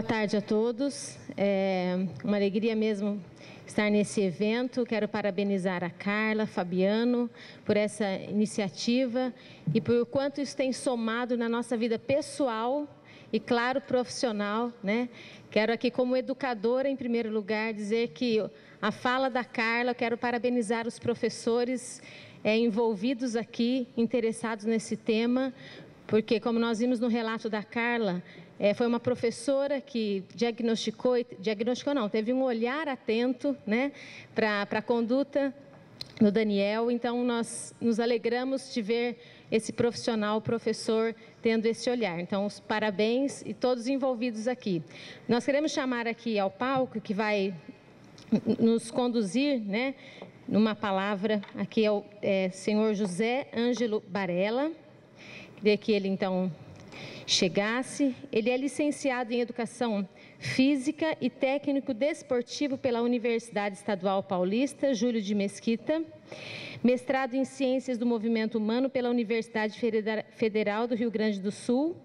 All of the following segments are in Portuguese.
tarde a todos. É uma alegria mesmo estar nesse evento. Quero parabenizar a Carla, Fabiano, por essa iniciativa e por quanto isso tem somado na nossa vida pessoal e, claro, profissional, né? Quero aqui, como educadora, em primeiro lugar, dizer que a fala da Carla, quero parabenizar os professores envolvidos aqui, interessados nesse tema, porque, como nós vimos no relato da Carla, foi uma professora que teve um olhar atento, né, para a conduta do Daniel. Então, nós nos alegramos de ver esse profissional, professor, tendo esse olhar. Então, os parabéns e todos envolvidos aqui. Nós queremos chamar aqui ao palco, que vai nos conduzir, né, numa palavra, aqui é o senhor José Ângelo Barella. Queria que ele, então, chegasse. Ele é licenciado em Educação Física e técnico desportivo pela Universidade Estadual Paulista, Júlio de Mesquita, mestrado em Ciências do Movimento Humano pela Universidade Federal do Rio Grande do Sul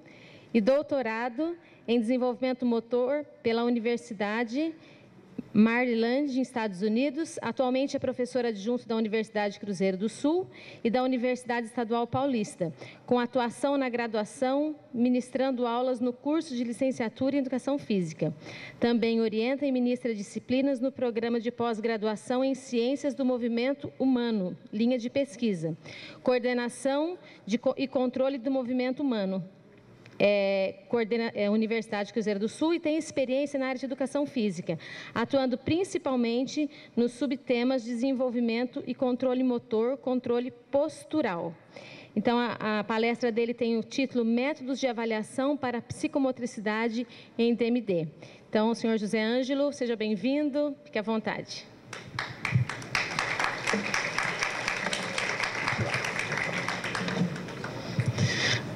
e doutorado em Desenvolvimento Motor pela Universidade Maryland, Estados Unidos. Atualmente é professor adjunto da Universidade Cruzeiro do Sul e da Universidade Estadual Paulista, com atuação na graduação, ministrando aulas no curso de licenciatura em Educação Física. Também orienta e ministra disciplinas no programa de pós-graduação em Ciências do Movimento Humano, linha de pesquisa, coordenação e controle do movimento humano, Universidade Cruzeiro do Sul, e tem experiência na área de educação física, atuando principalmente nos subtemas de desenvolvimento e controle motor, controle postural. Então, a palestra dele tem o título Métodos de Avaliação para Psicomotricidade em DMD. Então, senhor José Ângelo, seja bem-vindo, fique à vontade.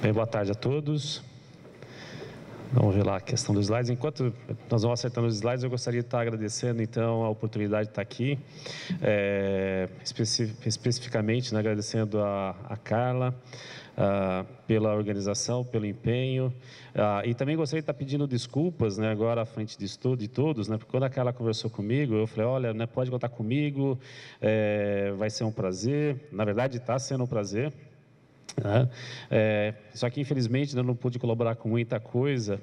Bem, boa tarde a todos. Vamos ver lá a questão dos slides. Enquanto nós vamos acertando os slides, eu gostaria de estar agradecendo, então, a oportunidade de estar aqui, especificamente, né, agradecendo a Carla pela organização, pelo empenho, e também gostaria de estar pedindo desculpas, né, agora à frente de todos, né, porque quando a Carla conversou comigo, eu falei, olha, né, pode contar comigo, vai ser um prazer. Na verdade, está sendo um prazer. Só que, infelizmente, eu não pude colaborar com muita coisa,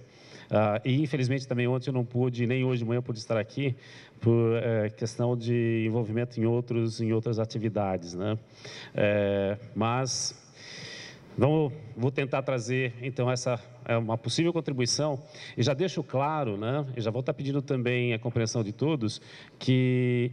e, infelizmente, também ontem eu não pude, nem hoje de manhã eu pude estar aqui, por questão de envolvimento em outras atividades, né? Mas vou tentar trazer, então, essa uma possível contribuição, e já deixo claro, né, e já vou estar pedindo também a compreensão de todos, que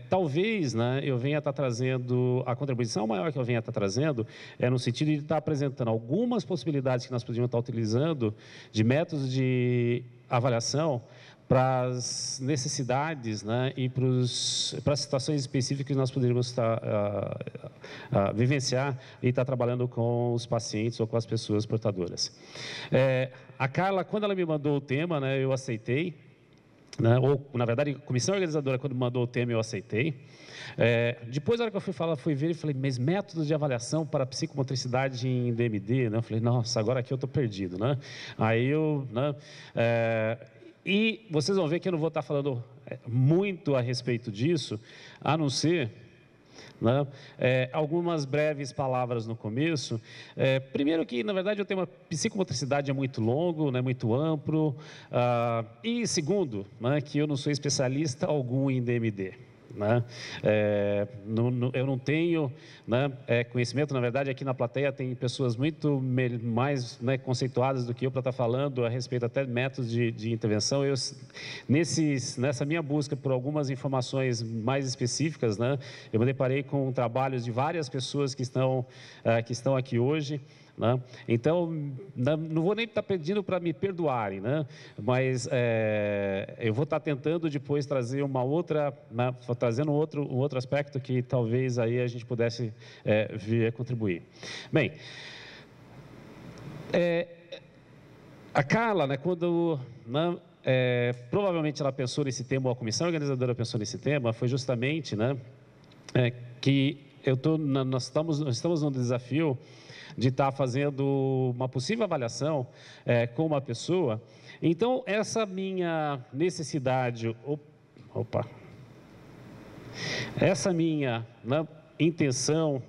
talvez, né, eu venha estar trazendo, a contribuição maior que eu venha estar trazendo no sentido de estar apresentando algumas possibilidades que nós poderíamos estar utilizando de métodos de avaliação para as necessidades, né, e para as situações específicas que nós poderíamos estar vivenciar e estar trabalhando com os pacientes ou com as pessoas portadoras. A Carla, quando ela me mandou o tema, né, eu aceitei. Né? Ou, na verdade, a comissão organizadora, quando me mandou o tema, eu aceitei. Depois, na hora que eu fui ver e falei, mas métodos de avaliação para psicomotricidade em DMD, né? Eu falei, nossa, agora aqui eu estou perdido, né? Aí eu, né? E vocês vão ver que eu não vou estar falando muito a respeito disso, a não ser, né, algumas breves palavras no começo. Primeiro que, na verdade, o tema psicomotricidade é muito longo, né, muito amplo, e segundo, né, que eu não sou especialista algum em DMD. Né? Eu não tenho, né, conhecimento. Na verdade, aqui na plateia tem pessoas muito mais, né, conceituadas do que eu para estar falando a respeito até de métodos de intervenção. Nessa minha busca por algumas informações mais específicas, né, eu me deparei com trabalhos de várias pessoas que estão aqui hoje. Né? Então, não vou nem estar pedindo para me perdoarem, né? Mas eu vou estar tentando depois trazer trazendo um outro aspecto que talvez aí a gente pudesse vir a contribuir. Bem, a Carla, né, quando... provavelmente ela pensou nesse tema, ou a comissão organizadora pensou nesse tema, foi justamente, né, que nós estamos num desafio de estar fazendo uma possível avaliação com uma pessoa Então, essa minha necessidade, essa minha, né, intenção...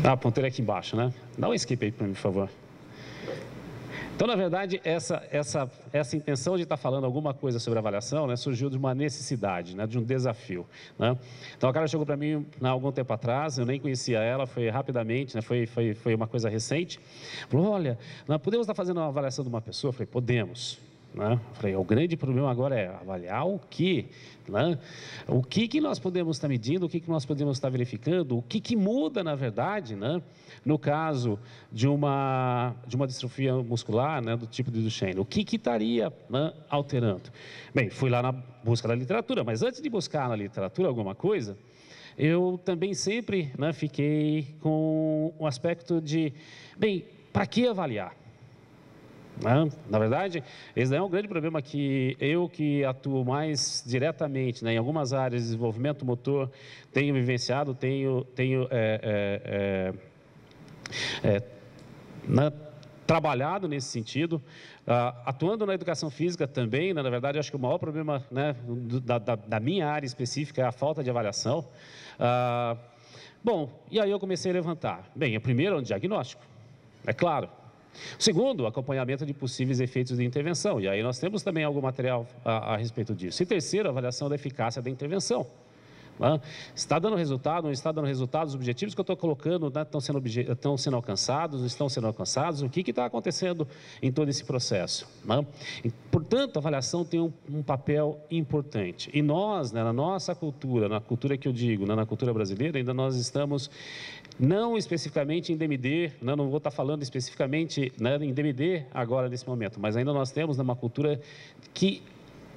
apontei aqui embaixo, né? Dá um skip aí para mim, por favor. Então, na verdade, essa intenção de estar falando alguma coisa sobre avaliação, né, surgiu de uma necessidade, né, de um desafio, né? Então, a Carla chegou para mim há algum tempo atrás, eu nem conhecia ela, foi rapidamente, né, foi uma coisa recente. Falou, olha, nós podemos estar fazendo uma avaliação de uma pessoa? Eu falei, podemos. Né? Eu falei, o grande problema agora é avaliar o quê? Né? O que nós podemos estar medindo, o que nós podemos estar verificando, o que muda, na verdade, né? No caso de uma distrofia muscular, né, do tipo de Duchenne, o que estaria, né, alterando? Bem, fui lá na busca da literatura, mas antes de buscar na literatura alguma coisa, eu também sempre, né, fiquei com o aspecto de, bem, para que avaliar? Na verdade, esse é um grande problema que eu, que atuo mais diretamente, né, em algumas áreas de desenvolvimento motor, tenho vivenciado, tenho trabalhado nesse sentido, atuando na educação física também, né, na verdade, acho que o maior problema, né, da minha área específica é a falta de avaliação. Bom, e aí eu comecei a levantar. Bem, o primeiro é o diagnóstico, é claro. Segundo, acompanhamento de possíveis efeitos de intervenção, e aí nós temos também algum material a respeito disso. E terceiro, avaliação da eficácia da intervenção. Está dando resultado, não está dando resultado, os objetivos que eu estou colocando, né, estão sendo alcançados, não estão sendo alcançados, o que está acontecendo em todo esse processo. Né? E, portanto, a avaliação tem um papel importante. E nós, né, na nossa cultura, na cultura que eu digo, né, na cultura brasileira, ainda nós estamos, não especificamente em DMD, né, não vou estar falando especificamente, né, em DMD agora nesse momento, mas ainda nós temos, né, uma cultura que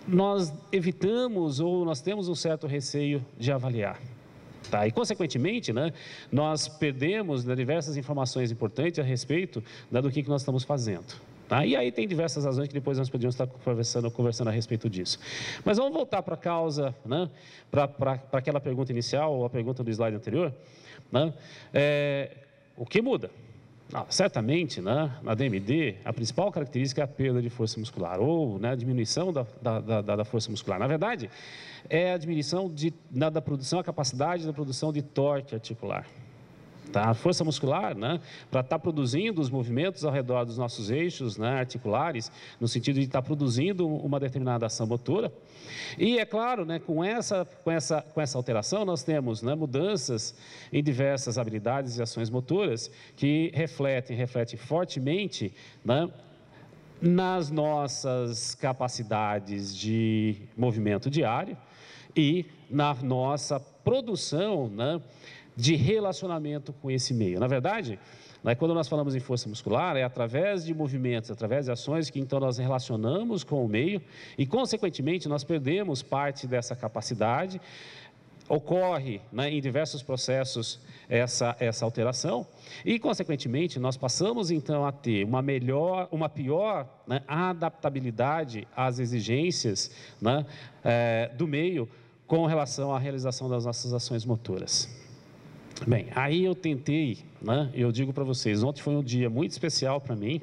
nós evitamos ou nós temos um certo receio de avaliar. Tá? E, consequentemente, né, nós perdemos, né, diversas informações importantes a respeito, né, do que nós estamos fazendo. Tá? E aí tem diversas razões que depois nós podíamos estar conversando a respeito disso. Mas vamos voltar para a causa, né, para aquela pergunta inicial, ou a pergunta do slide anterior. Né? O que muda? Certamente, né, na DMD, a principal característica é a perda de força muscular, ou, né, a diminuição da força muscular. Na verdade, é a diminuição da produção, a capacidade da produção de torque articular. Tá? A força muscular, né, para estar produzindo os movimentos ao redor dos nossos eixos, né, articulares, no sentido de estar produzindo uma determinada ação motora. E, é claro, né, com essa alteração, nós temos, né, mudanças em diversas habilidades e ações motoras que refletem fortemente, né, nas nossas capacidades de movimento diário e na nossa produção, né, de relacionamento com esse meio. Na verdade, né, quando nós falamos em força muscular, é através de movimentos, através de ações que então nós relacionamos com o meio e, consequentemente, nós perdemos parte dessa capacidade. Ocorre, né, em diversos processos essa alteração e, consequentemente, nós passamos então a ter uma pior, né, adaptabilidade às exigências, né, do meio com relação à realização das nossas ações motoras. Bem, aí eu tentei, né, eu digo para vocês, ontem foi um dia muito especial para mim,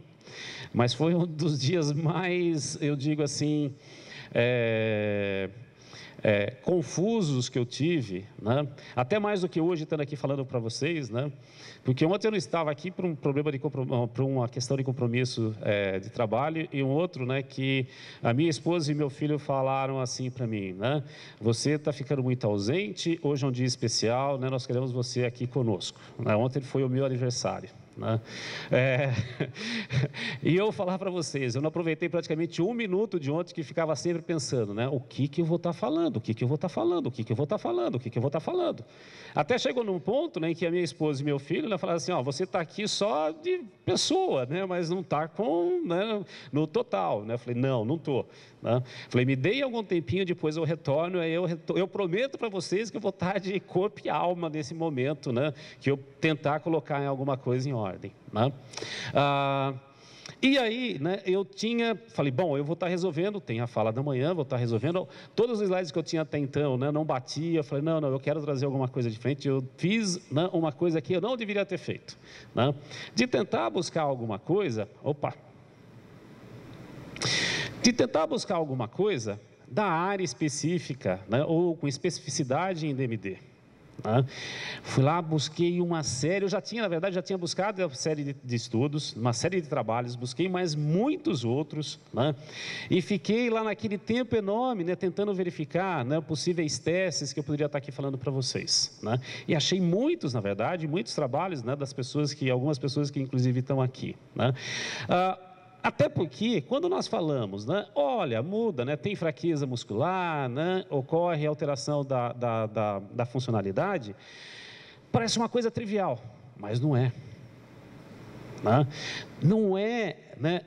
mas foi um dos dias mais, eu digo assim, confusos que eu tive, né? Até mais do que hoje estando aqui falando para vocês, né? Porque ontem eu não estava aqui por um problema por uma questão de compromisso de trabalho e um outro, né, que a minha esposa e meu filho falaram assim para mim, né? Você está ficando muito ausente, hoje é um dia especial, né? Nós queremos você aqui conosco. Né? Ontem foi o meu aniversário. Né? E eu vou falar para vocês, eu não aproveitei praticamente um minuto de ontem que ficava sempre pensando, né? O que eu vou estar falando, o que eu vou estar falando, o que eu vou estar falando, o que eu vou estar falando. Até chegou num ponto, né, em que a minha esposa e meu filho, né, falaram assim, ó, você está aqui só de pessoa, né, mas não está né, no total. Né? Eu falei, não estou. Né? Falei, me dê algum tempinho, depois eu retorno, aí eu prometo para vocês que eu vou estar de corpo e alma nesse momento, né, que eu tentar colocar alguma coisa em ordem. Né? E aí, né, falei, bom, eu vou estar resolvendo, tem a fala da manhã, vou estar resolvendo, todos os slides que eu tinha até então, né, não batia, eu falei, não, eu quero trazer alguma coisa diferente, eu fiz, né, uma coisa que eu não deveria ter feito, né, de tentar buscar alguma coisa, da área específica, né, ou com especificidade em DMD. Fui lá, busquei uma série, na verdade, já tinha buscado uma série de estudos, uma série de trabalhos, busquei mais muitos outros, né? E fiquei lá naquele tempo enorme, né, tentando verificar, né, possíveis testes que eu poderia estar aqui falando para vocês, né? E achei muitos, na verdade, muitos trabalhos, né, algumas pessoas que inclusive estão aqui, né? Até porque, quando nós falamos, né, olha, muda, né, tem fraqueza muscular, né, ocorre alteração da funcionalidade, parece uma coisa trivial, mas não é. Né? Não é, né,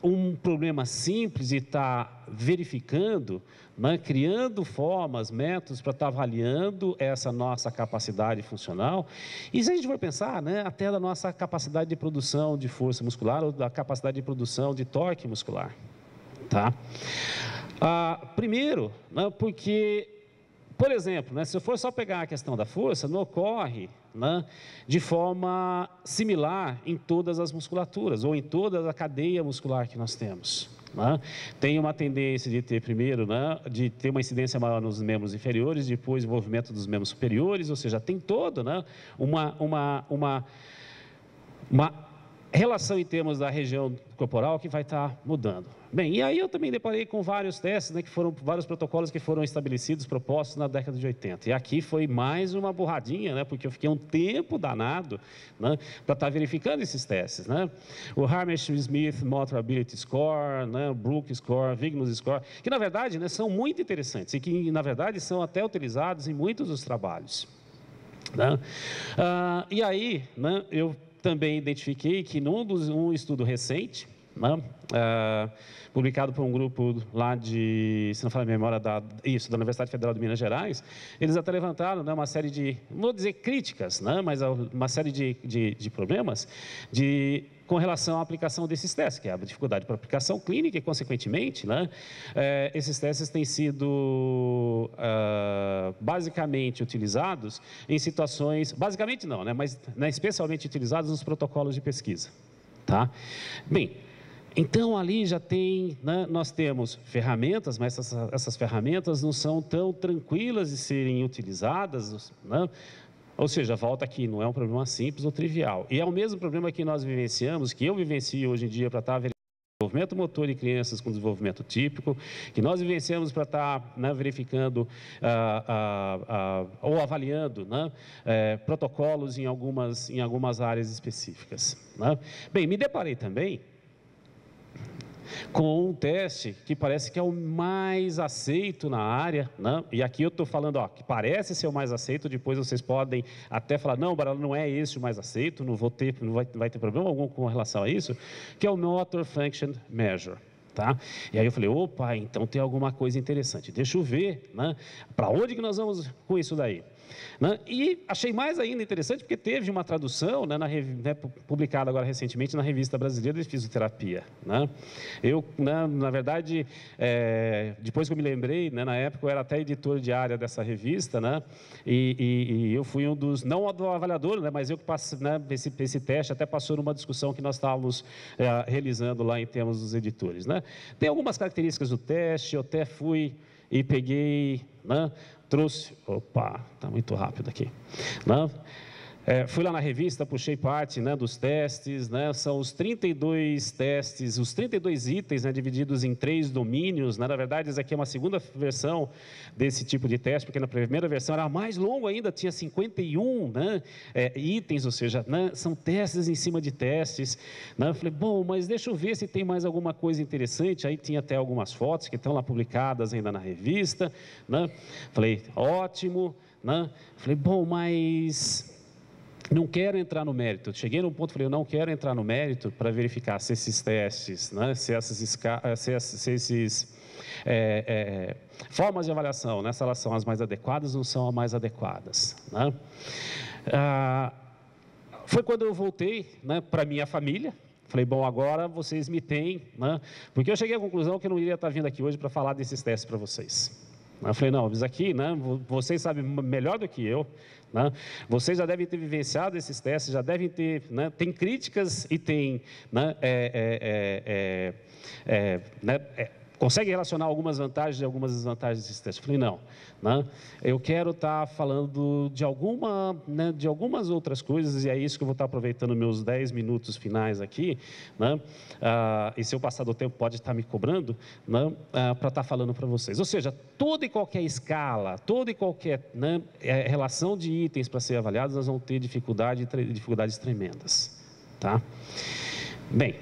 um problema simples de estar verificando, né, criando formas, métodos para estar avaliando essa nossa capacidade funcional. E se a gente for pensar, né, até da nossa capacidade de produção de força muscular ou da capacidade de produção de torque muscular. Tá? Primeiro, né, porque, por exemplo, né, se eu for só pegar a questão da força, não ocorre, né, de forma similar em todas as musculaturas ou em toda a cadeia muscular que nós temos. Né? Tem uma tendência de ter primeiro, né, de ter uma incidência maior nos membros inferiores, depois o movimento dos membros superiores, ou seja, tem toda, né, uma relação em termos da região corporal que vai estar mudando. Bem, e aí eu também deparei com vários testes, né, vários protocolos que foram estabelecidos, propostos na década de 80. E aqui foi mais uma borradinha, né, porque eu fiquei um tempo danado, né, para estar verificando esses testes. Né? O Hammersmith Motor Ability Score, né, o Brook Score, Vignos Score, que na verdade, né, são muito interessantes e que na verdade são até utilizados em muitos dos trabalhos. Né? E aí, né, eu também identifiquei que num estudo recente, né, publicado por um grupo lá de, se não falar a memória, da Universidade Federal de Minas Gerais, eles até levantaram, né, uma série de, não vou dizer críticas, né, mas uma série de problemas com relação à aplicação desses testes, que é a dificuldade para aplicação clínica e, consequentemente, né, esses testes têm sido basicamente utilizados em situações, basicamente não, né, mas né, especialmente utilizados nos protocolos de pesquisa. Tá? Bem, então ali já tem, né, nós temos ferramentas, mas essas ferramentas não são tão tranquilas de serem utilizadas, né? Ou seja, volta aqui, não é um problema simples ou trivial. E é o mesmo problema que nós vivenciamos, que eu vivencio hoje em dia para estar verificando desenvolvimento motor em crianças com desenvolvimento típico, que nós vivenciamos para estar, né, verificando ou avaliando, né, protocolos em algumas áreas específicas. Né? Bem, me deparei também com um teste que parece que é o mais aceito na área, né? E aqui eu estou falando, que parece ser o mais aceito, depois vocês podem até falar, não, Barala, não é esse o mais aceito, não vai ter problema algum com relação a isso, que é o Motor Function Measure. Tá? E aí eu falei, opa, então tem alguma coisa interessante, deixa eu ver, né, para onde que nós vamos com isso daí. Né? E achei mais ainda interessante porque teve uma tradução, né, publicada agora recentemente na Revista Brasileira de Fisioterapia. Né? Eu, né, na verdade, depois que eu me lembrei, né, na época eu era até editor de área dessa revista, né, e eu fui um dos, não do avaliador, né, mas eu que passei, né, esse teste até passou numa discussão que nós estávamos realizando lá em termos dos editores. Né? Tem algumas características do teste, eu até fui e peguei, né, trouxe, opa, está muito rápido aqui, né? Fui lá na revista, puxei parte, né, dos testes, né, são os 32 testes, os 32 itens, né, divididos em 3 domínios, né, na verdade, isso aqui é uma segunda versão desse tipo de teste, porque na primeira versão era mais longo ainda, tinha 51, né, itens, ou seja, né, são testes em cima de testes, né, eu falei, bom, mas deixa eu ver se tem mais alguma coisa interessante, aí tinha até algumas fotos que estão lá publicadas ainda na revista, né, falei, ótimo, né, falei, bom, mas não quero entrar no mérito. Cheguei num ponto, falei, eu não quero entrar no mérito para verificar se esses testes, né, se esses formas de avaliação, né, se elas são as mais adequadas ou não são as mais adequadas. Né? Foi quando eu voltei, né, para minha família, Falei, bom, agora vocês me têm, né? Porque eu cheguei à conclusão que eu não iria estar vindo aqui hoje para falar desses testes para vocês. Eu falei, não, isso aqui, né, vocês sabem melhor do que eu, né? Vocês já devem ter vivenciado esses testes, já devem ter, né, tem críticas e tem, né, consegue relacionar algumas vantagens e algumas desvantagens desses testes. Eu falei, não, né, eu quero estar falando de algumas outras coisas, e é isso que eu vou estar aproveitando meus 10 minutos finais aqui, né, e se eu passar do tempo pode estar me cobrando, né, para estar falando para vocês. Ou seja, toda e qualquer escala, toda e qualquer, né, relação de itens para ser avaliados, nós vamos ter dificuldades tremendas. Tá? Bem,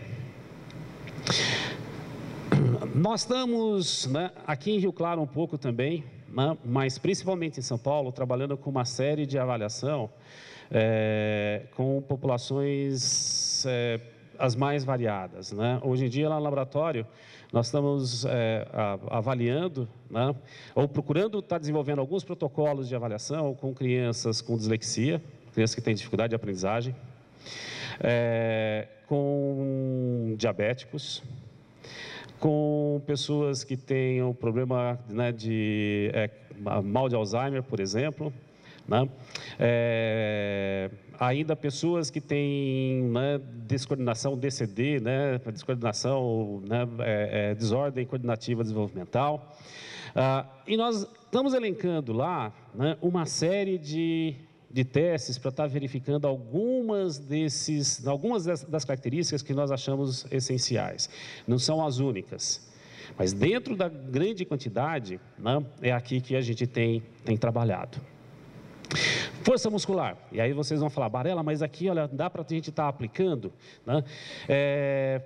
nós estamos, né, aqui em Rio Claro um pouco também, né, mas principalmente em São Paulo, trabalhando com uma série de avaliação com populações as mais variadas. Né? Hoje em dia, lá no laboratório, nós estamos avaliando, né, ou procurando estar desenvolvendo alguns protocolos de avaliação com crianças com dislexia, crianças que têm dificuldade de aprendizagem, com diabéticos, com pessoas que tenham problema, né, de mal de Alzheimer, por exemplo, né? Ainda pessoas que têm, né, descoordenação DCD, né, descoordenação, né, desordem coordenativa desenvolvimental. E nós estamos elencando lá, né, uma série de testes para estar verificando algumas das características que nós achamos essenciais. Não são as únicas, mas dentro da grande quantidade, né, é aqui que a gente tem trabalhado. Força muscular, e aí vocês vão falar, Barela, mas aqui, olha, dá para a gente estar aplicando, né?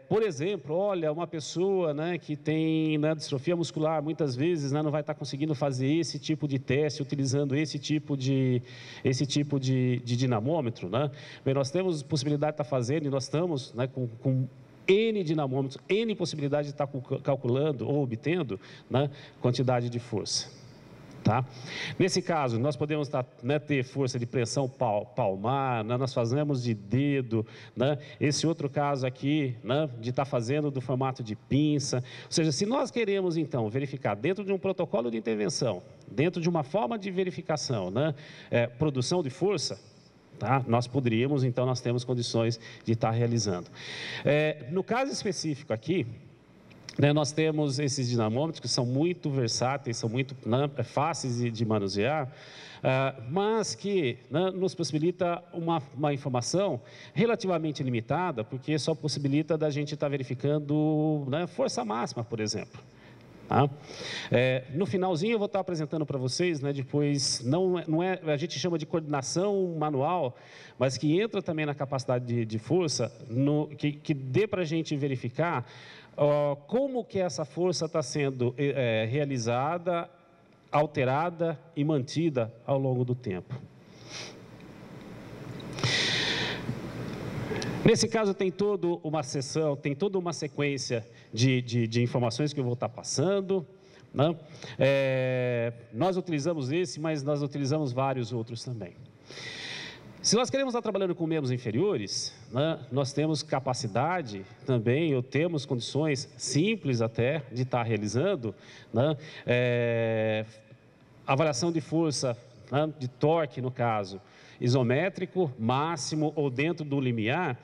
Por exemplo, olha, uma pessoa, né, que tem, né, distrofia muscular, muitas vezes, né, não vai estar conseguindo fazer esse tipo de teste, utilizando esse tipo de dinamômetro, né? Bem, nós temos possibilidade de estar fazendo, e nós estamos, né, com N dinamômetros, N possibilidade de estar calculando ou obtendo, né, quantidade de força. Tá? Nesse caso, nós podemos né, ter força de pressão palmar, né, nós fazemos de dedo, né, esse outro caso aqui, né, de estar fazendo do formato de pinça. Ou seja, se nós queremos, então, verificar dentro de um protocolo de intervenção, dentro de uma forma de verificação, né, produção de força, tá? Nós poderíamos, então, nós temos condições de estar realizando. No caso específico aqui, nós temos esses dinamômetros que são muito versáteis, são muito, né, fáceis de manusear, mas que, né, nos possibilita uma informação relativamente limitada, porque só possibilita da gente estar verificando, né, força máxima, por exemplo. Tá? No finalzinho eu vou estar apresentando para vocês, né, depois, a gente chama de coordenação manual, mas que entra também na capacidade de força, que dê para a gente verificar como que essa força está sendo realizada, alterada e mantida ao longo do tempo. Nesse caso tem toda uma sessão, tem toda uma sequência de informações que eu vou estar passando, né? Nós utilizamos esse, mas nós utilizamos vários outros também. Se nós queremos estar trabalhando com membros inferiores, né, nós temos capacidade também, ou temos condições simples até de estar realizando, né, avaliação de força, né, de torque no caso, isométrico, máximo ou dentro do limiar,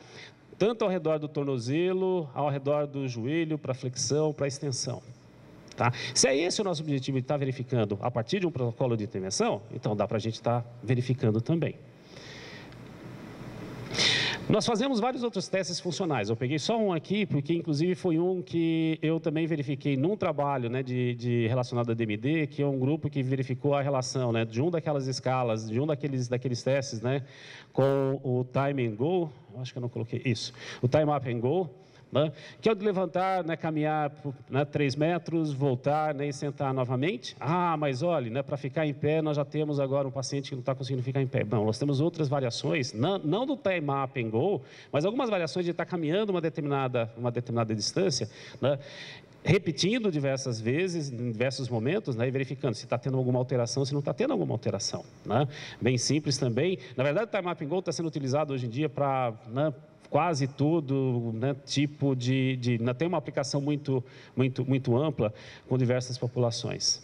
tanto ao redor do tornozelo, ao redor do joelho, para flexão, para extensão. Tá? Se é esse o nosso objetivo de estar verificando a partir de um protocolo de intervenção, então dá para a gente estar verificando também. Nós fazemos vários outros testes funcionais. Eu peguei só um aqui, porque inclusive foi um que eu também verifiquei num trabalho, né, relacionado a DMD, que é um grupo que verificou a relação, né, de um daquelas escalas, de um daqueles testes, né, com o Time and Go, acho que eu não coloquei isso, o Time Up and Go, né, que é o de levantar, né, caminhar, né, 3 metros, voltar, né, e sentar novamente. Ah, mas olha, né, para ficar em pé, nós já temos agora um paciente que não está conseguindo ficar em pé. Não, nós temos outras variações, não do Time Up and Go, mas algumas variações de estar caminhando uma determinada distância, né, repetindo diversas vezes, em diversos momentos, né, e verificando se está tendo alguma alteração, se não está tendo alguma alteração. Né? Bem simples também. Na verdade, o Time Mapping Go está sendo utilizado hoje em dia para, né, quase todo, né, tipo tem uma aplicação muito ampla com diversas populações.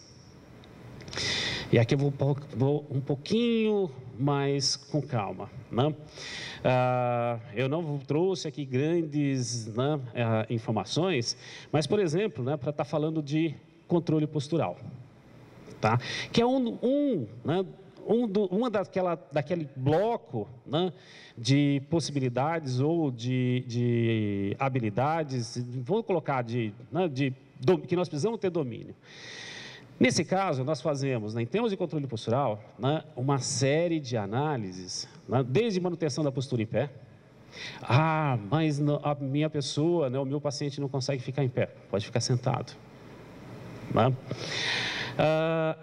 E aqui eu vou um pouquinho mais com calma. Né? Eu não trouxe aqui grandes, né, informações, mas, por exemplo, né, para estar falando de controle postural, tá? Que é daquele bloco, né, de possibilidades ou de habilidades, vou colocar que nós precisamos ter domínio. Nesse caso, nós fazemos, né, em termos de controle postural, né, uma série de análises, né, desde manutenção da postura em pé. Mas a minha pessoa, né, o meu paciente não consegue ficar em pé, pode ficar sentado. Né?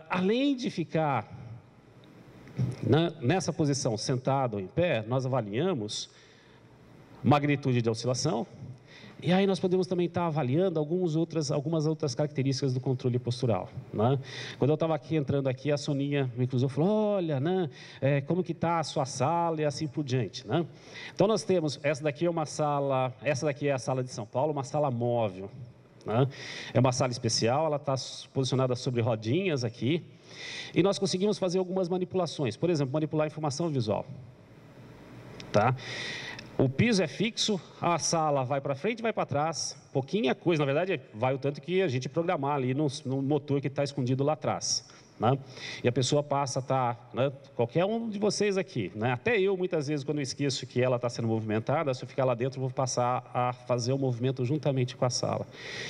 Além de ficar, né, nessa posição, sentado ou em pé, nós avaliamos magnitude de oscilação. E aí nós podemos também estar avaliando algumas outras características do controle postural. Né? Quando eu estava entrando aqui, a Soninha me cruzou e falou, olha, né, como que está a sua sala e assim por diante. Né? Então nós temos, essa daqui é a sala de São Paulo, uma sala móvel. Né? É uma sala especial, ela está posicionada sobre rodinhas aqui. E nós conseguimos fazer algumas manipulações. Por exemplo, manipular a informação visual. Tá? O piso é fixo, a sala vai para frente e vai para trás, pouquinha coisa, na verdade, vai o tanto que a gente programar ali no motor que está escondido lá atrás. Né? E a pessoa passa a estar, né, qualquer um de vocês aqui, né? Até eu, muitas vezes, quando eu esqueço que ela está sendo movimentada, se eu ficar lá dentro, eu vou passar a fazer o movimento juntamente com a sala.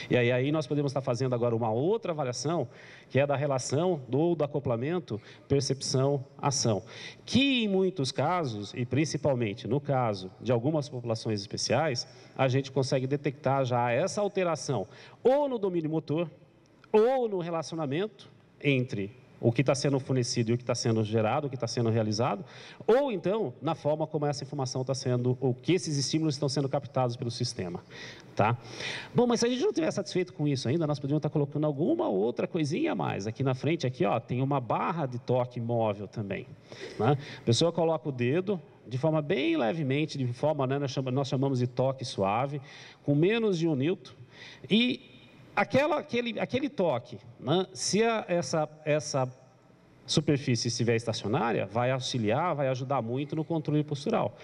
E aí nós podemos estar fazendo agora uma outra avaliação, que é da relação do acoplamento, percepção, ação. Que em muitos casos, e principalmente no caso de algumas populações especiais, a gente consegue detectar já essa alteração, ou no domínio motor, ou no relacionamento entre o que está sendo fornecido e o que está sendo gerado, o que está sendo realizado, ou então na forma como essa informação está sendo, ou que esses estímulos estão sendo captados pelo sistema. Tá? Bom, mas se a gente não estiver satisfeito com isso ainda, nós poderíamos estar colocando alguma outra coisinha a mais. Aqui na frente, aqui, ó, tem uma barra de toque móvel também. Né? A pessoa coloca o dedo de forma bem levemente, de forma, né, nós chamamos de toque suave, com menos de 1 newton, e aquele toque, né, se essa superfície estiver estacionária, vai auxiliar, vai ajudar muito no controle postural.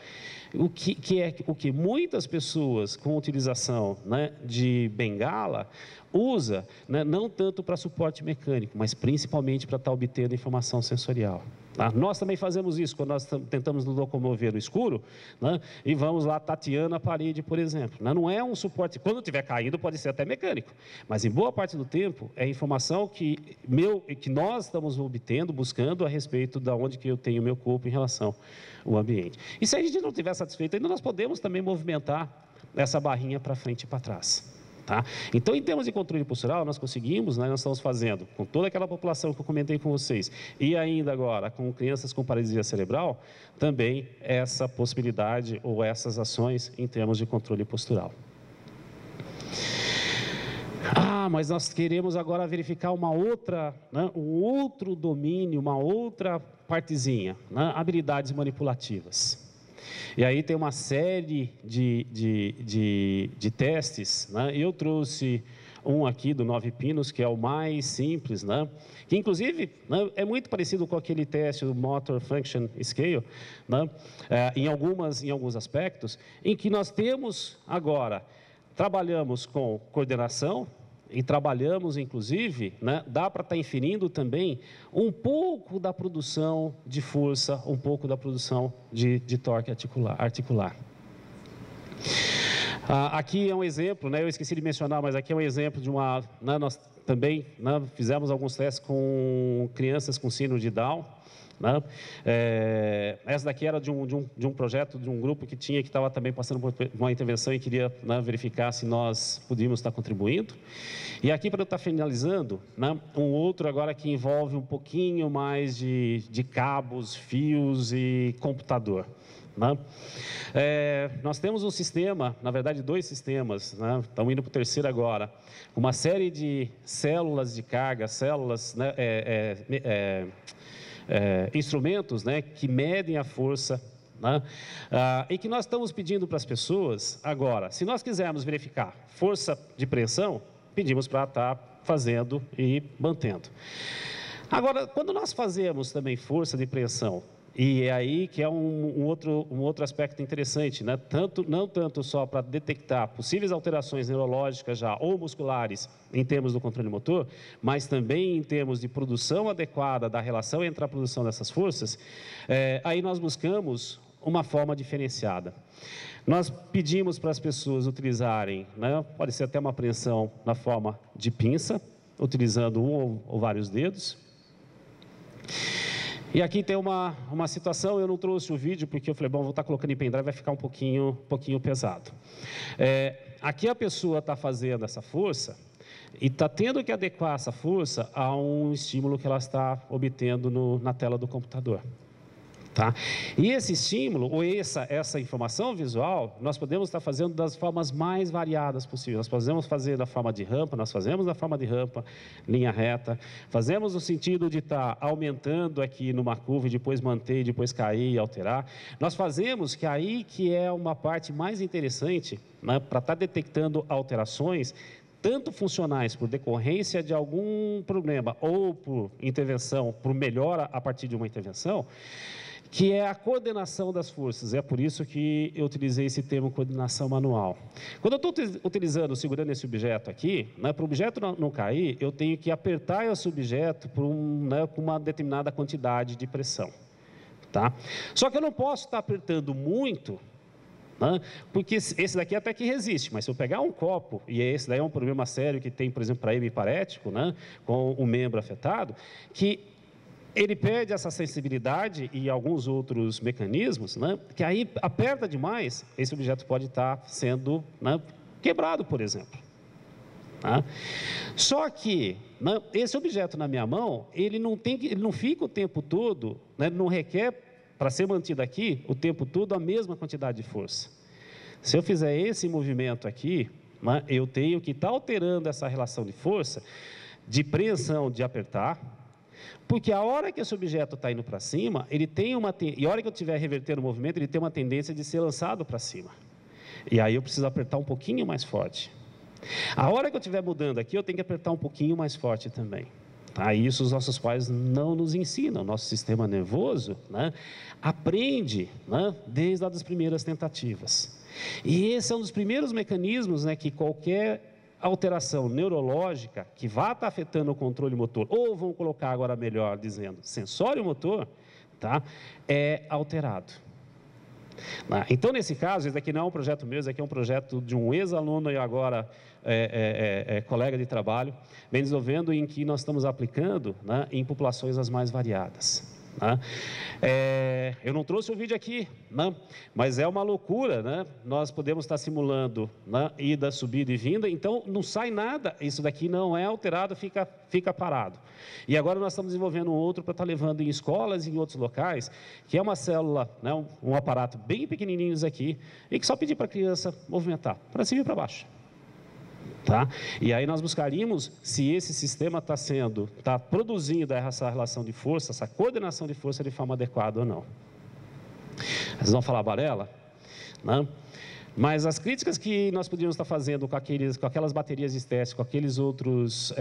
O que muitas pessoas com utilização, né, de bengala usa, né, não tanto para suporte mecânico, mas principalmente para estar obtendo informação sensorial. Tá? Nós também fazemos isso quando nós tentamos nos locomover no escuro, né, e vamos lá tateando a parede, por exemplo. Né? Não é um suporte, quando estiver caindo pode ser até mecânico, mas em boa parte do tempo é informação que nós estamos obtendo, buscando a respeito de onde que eu tenho o meu corpo em relação ao ambiente. E se a gente não estiver satisfeito ainda, nós podemos também movimentar essa barrinha para frente e para trás. Tá? Então, em termos de controle postural, nós conseguimos, né, nós estamos fazendo com toda aquela população que eu comentei com vocês, e ainda agora com crianças com paralisia cerebral, também essa possibilidade ou essas ações em termos de controle postural. Mas nós queremos agora verificar uma outra, né, um outro domínio, uma outra partezinha, né, habilidades manipulativas. E aí tem uma série de testes, né? Eu trouxe um aqui do 9 pinos, que é o mais simples, né? Que inclusive, né, é muito parecido com aquele teste do Motor Function Scale, né? Em alguns aspectos, em que nós temos agora, trabalhamos com coordenação, e trabalhamos, inclusive, né, dá para estar inferindo também um pouco da produção de força, um pouco da produção de torque articular. Aqui é um exemplo, né, eu esqueci de mencionar, mas aqui é um exemplo de nós também, né, fizemos alguns testes com crianças com síndrome de Down, Né? Essa daqui era de um projeto, de um grupo que estava também passando por uma intervenção e queria, né, verificar se nós podíamos estar contribuindo. E aqui, para eu estar finalizando, né, um outro agora que envolve um pouquinho mais de cabos, fios e computador. Né? Nós temos um sistema, na verdade 2 sistemas, né? Estamos indo para o terceiro agora, uma série de células de carga, células, né, instrumentos, né, que medem a força, né, e que nós estamos pedindo para as pessoas agora, se nós quisermos verificar força de pressão, pedimos para estar fazendo e mantendo. Agora, quando nós fazemos também força de pressão, e é aí que é um outro aspecto interessante, né? Não tanto só para detectar possíveis alterações neurológicas já ou musculares em termos do controle motor, mas também em termos de produção adequada da relação entre a produção dessas forças, aí nós buscamos uma forma diferenciada. Nós pedimos para as pessoas utilizarem, né, pode ser até uma apreensão na forma de pinça, utilizando um ou vários dedos. E aqui tem uma situação, eu não trouxe o vídeo, porque eu falei, bom, vou estar colocando em pendrive, vai ficar um pouquinho pesado. Aqui a pessoa está fazendo essa força e está tendo que adequar essa força a um estímulo que ela está obtendo na tela do computador. Tá? E esse estímulo, ou essa informação visual, nós podemos estar fazendo das formas mais variadas possíveis. Nós podemos fazer da forma de rampa, nós fazemos da forma de rampa, linha reta, fazemos no sentido de estar aumentando aqui numa curva e depois manter, depois cair e alterar. Nós fazemos que aí que é uma parte mais interessante, né, para estar detectando alterações, tanto funcionais por decorrência de algum problema ou por intervenção, por melhora a partir de uma intervenção, que é a coordenação das forças. É por isso que eu utilizei esse termo coordenação manual. Quando eu estou utilizando, segurando esse objeto aqui, né, para o objeto não cair, eu tenho que apertar esse objeto por com uma determinada quantidade de pressão. Tá? Só que eu não posso estar apertando muito, né, porque esse daqui até que resiste, mas se eu pegar um copo, e esse daí é um problema sério que tem, por exemplo, para hemiparético, né, com o membro afetado, que ele perde essa sensibilidade e alguns outros mecanismos, né, que aí aperta demais, esse objeto pode estar sendo, né, quebrado, por exemplo. Tá? Só que, né, esse objeto na minha mão, ele não fica o tempo todo, né, não requer, para ser mantido aqui, o tempo todo a mesma quantidade de força. Se eu fizer esse movimento aqui, né, eu tenho que estar alterando essa relação de força, de preensão, de apertar, porque a hora que esse objeto está indo para cima, e a hora que eu estiver revertendo o movimento, ele tem uma tendência de ser lançado para cima. E aí eu preciso apertar um pouquinho mais forte. A hora que eu estiver mudando aqui, eu tenho que apertar um pouquinho mais forte também. Tá? Isso os nossos pais não nos ensinam. O nosso sistema nervoso, né, aprende, né, desde as primeiras tentativas. E esse é um dos primeiros mecanismos, né, que qualquer alteração neurológica que vá estar afetando o controle motor, ou vamos colocar agora melhor dizendo, sensório motor, tá, é alterado. Então, nesse caso, esse daqui não é um projeto meu, esse aqui é um projeto de um ex-aluno e agora colega de trabalho, vem desenvolvendo, em que nós estamos aplicando, né, em populações as mais variadas. Né? Eu não trouxe o vídeo aqui, né? Mas é uma loucura, né? Nós podemos estar simulando, né, ida, subida e vinda, então não sai nada, isso daqui não é alterado, fica parado. E agora nós estamos desenvolvendo um outro para estar levando em escolas e em outros locais, que é uma célula, né, um aparato bem pequenininho aqui, e que só pedir para a criança movimentar, para cima e para baixo. Tá? E aí nós buscaríamos se esse sistema está produzindo essa relação de força, essa coordenação de força de forma adequada ou não. Vocês vão falar Varela? Não? Mas as críticas que nós podíamos estar fazendo com aquelas baterias de teste, com aqueles outros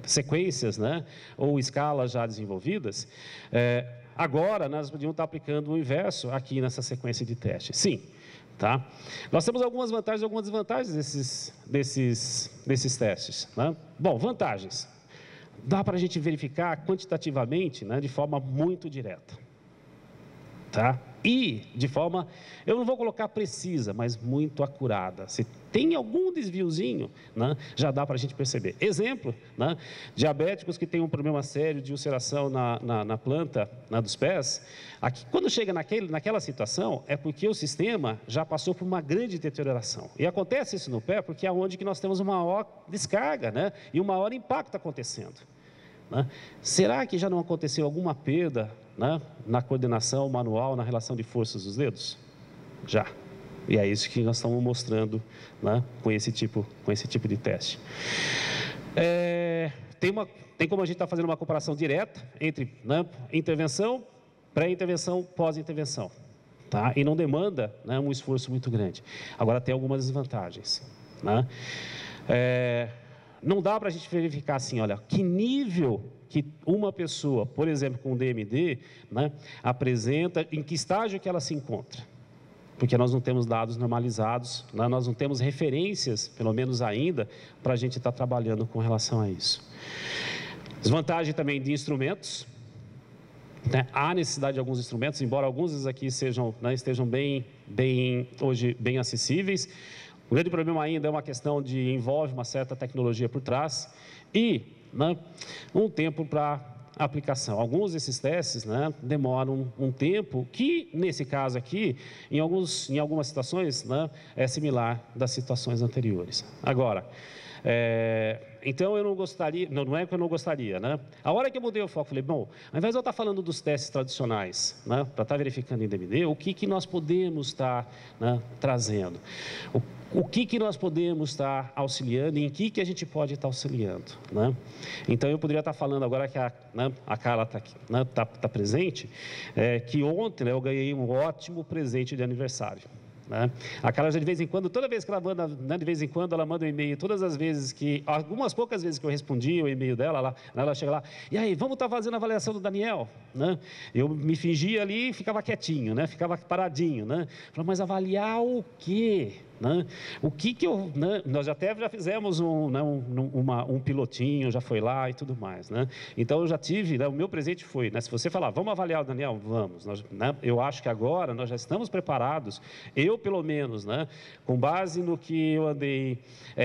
sequências, né, ou escalas já desenvolvidas, agora nós podíamos estar aplicando o inverso aqui nessa sequência de teste. Sim. Tá? Nós temos algumas vantagens e algumas desvantagens desses testes. Né? Bom, vantagens. Dá para a gente verificar quantitativamente, né, de forma muito direta. tá? E de forma, eu não vou colocar precisa, mas muito acurada. Se tem algum desviozinho, né, já dá para a gente perceber. Exemplo, né, diabéticos que têm um problema sério de ulceração na planta, dos pés, aqui, quando chega naquela situação, é porque o sistema já passou por uma grande deterioração. E acontece isso no pé porque é onde que nós temos uma maior descarga, né, e um maior impacto acontecendo. Né? Será que já não aconteceu alguma perda, né, na coordenação manual, na relação de forças dos dedos? Já. E é isso que nós estamos mostrando, né, com esse tipo de teste. Tem como a gente estar fazendo uma comparação direta entre, né, intervenção, pré-intervenção, pós-intervenção. Tá? E não demanda, né, um esforço muito grande. Agora, tem algumas desvantagens. Né? Não dá para a gente verificar assim, olha, que nível que uma pessoa, por exemplo, com DMD, né, apresenta, em que estágio que ela se encontra. Porque nós não temos dados normalizados, né, nós não temos referências, pelo menos ainda, para a gente estar trabalhando com relação a isso. Desvantagem também de instrumentos. Né, há necessidade de alguns instrumentos, embora alguns aqui sejam, né, estejam hoje bem acessíveis. O grande problema ainda é uma questão de envolve uma certa tecnologia por trás e, né, um tempo para aplicação. Alguns desses testes, né, demoram um tempo que, nesse caso aqui, em algumas situações, né, é similar das situações anteriores. Agora, então eu não gostaria, não é que eu não gostaria, né? A hora que eu mudei o foco, falei, bom, ao invés de eu estar falando dos testes tradicionais, né, para estar verificando em DMD, o que nós podemos estar, né, trazendo? O que nós podemos estar auxiliando e em que a gente pode estar auxiliando, né? Então, eu poderia estar falando agora que a Carla está aqui, né, tá presente, que ontem, né, eu ganhei um ótimo presente de aniversário. Né? A Carla, de vez em quando, toda vez que ela manda, né, de vez em quando ela manda um e-mail, todas as vezes que, algumas poucas vezes que eu respondi o e-mail dela, ela chega lá, e aí, vamos estar fazendo a avaliação do Daniel? Né? Eu me fingia ali e ficava quietinho, né? Ficava paradinho, né? Falei, mas avaliar o quê? Né? O que eu... Né? Nós já fizemos um pilotinho, já foi lá e tudo mais. Né? Então, eu já tive... Né, o meu presente foi... Né, se você falar, vamos avaliar o Daniel? Vamos. Né, eu acho que agora nós já estamos preparados, eu pelo menos, né, com base no que eu andei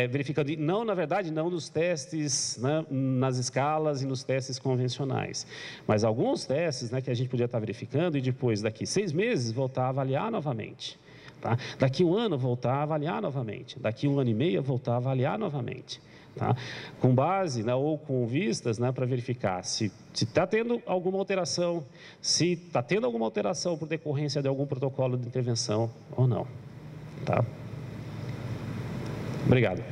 verificando. Não, na verdade, não nos testes, né, nas escalas e nos testes convencionais. Mas alguns testes, né, que a gente podia estar verificando e depois, daqui 6 meses, voltar a avaliar novamente. Tá? Daqui 1 ano, voltar a avaliar novamente. Daqui 1 ano e meio, voltar a avaliar novamente. Tá? Com base, né, ou com vistas, né, para verificar se está tendo alguma alteração, se está tendo alguma alteração por decorrência de algum protocolo de intervenção ou não. Tá? Obrigado.